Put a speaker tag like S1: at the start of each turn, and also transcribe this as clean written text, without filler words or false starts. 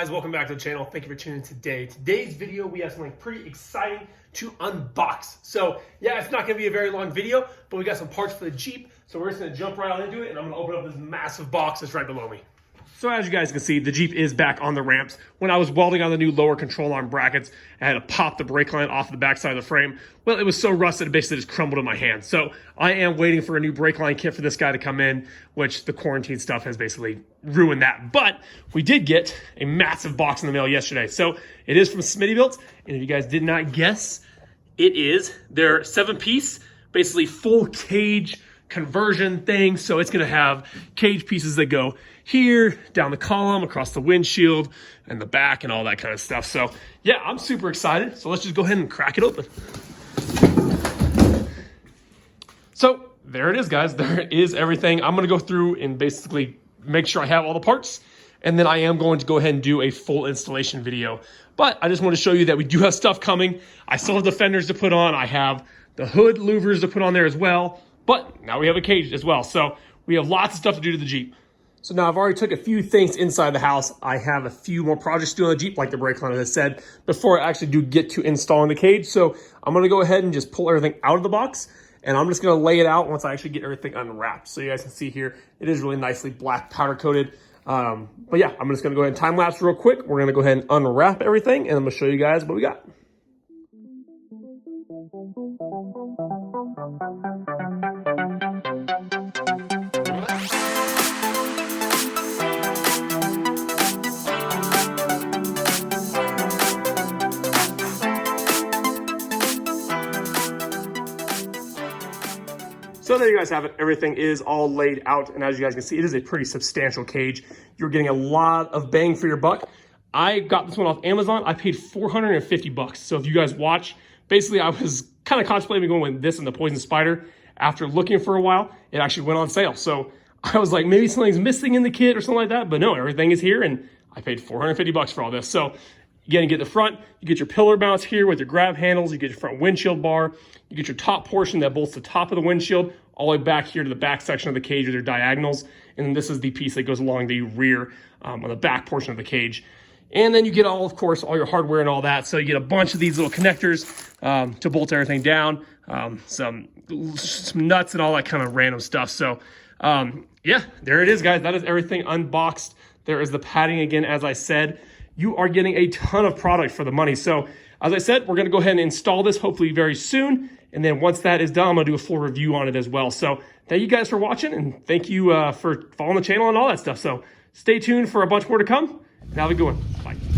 S1: guys, welcome back to the channel. Thank you for tuning in today. Today's video, we have something pretty exciting to unbox. So yeah, it's not gonna be a very long video, but we got some parts for the Jeep. So we're just gonna jump right on into it, and I'm gonna open up this massive box that's right below me. So as you guys can see, the Jeep is back on the ramps. When I was welding on the new lower control arm brackets, I had to pop the brake line off the backside of the frame. Well, it was so rusted, it basically just crumbled in my hand. So I am waiting for a new brake line kit for this guy to come in, which the quarantine stuff has basically ruined that. But we did get a massive box in the mail yesterday. So it is from Smittybilt, and if you guys did not guess, it is their 7-piece, basically full cage conversion thing. So it's gonna have cage pieces that go here, down the column, across the windshield, and the back, and all that kind of stuff. So yeah, I'm super excited. So let's just go ahead and crack it open. So there it is, guys. There is everything. I'm gonna go through and basically make sure I have all the parts, and then I am going to go ahead and do a full installation video. But I just want to show you that we do have stuff coming. I still have the fenders to put on. I have the hood louvers to put on there as well. But now we have a cage as well. So we have lots of stuff to do to the Jeep. So now I've already took a few things inside the house. I have a few more projects to do on the Jeep, like the brake line, as I said, before I actually do get to installing the cage. So I'm gonna go ahead and just pull everything out of the box, and I'm just gonna lay it out once I actually get everything unwrapped. So you guys can see here, it is really nicely black powder coated. But yeah, I'm just gonna go ahead and time lapse real quick. We're gonna go ahead and unwrap everything, and I'm gonna show you guys what we got. So there you guys have it. Everything is all laid out. And as you guys can see, it is a pretty substantial cage. You're getting a lot of bang for your buck. I got this one off Amazon. I paid 450 bucks. So if you guys watch, basically I was kind of contemplating going with this and the Poison Spider. After looking for a while, it actually went on sale. So I was like, maybe something's missing in the kit or something like that. But no, everything is here, and I paid 450 bucks for all this. So again, you get the front, you get your pillar mounts here with your grab handles, you get your front windshield bar, you get your top portion that bolts the top of the windshield all the way back here to the back section of the cage with your diagonals. And then this is the piece that goes along the rear on the back portion of the cage. And then you get all, of course, all your hardware and all that. So you get a bunch of these little connectors to bolt everything down, some nuts and all that kind of random stuff. So yeah, there it is, guys. That is everything unboxed. There is the padding again, as I said. You are getting a ton of product for the money. So as I said, we're gonna go ahead and install this hopefully very soon. And then once that is done, I'm gonna do a full review on it as well. So thank you guys for watching, and thank you for following the channel and all that stuff. So stay tuned for a bunch more to come, and have a good one. Bye.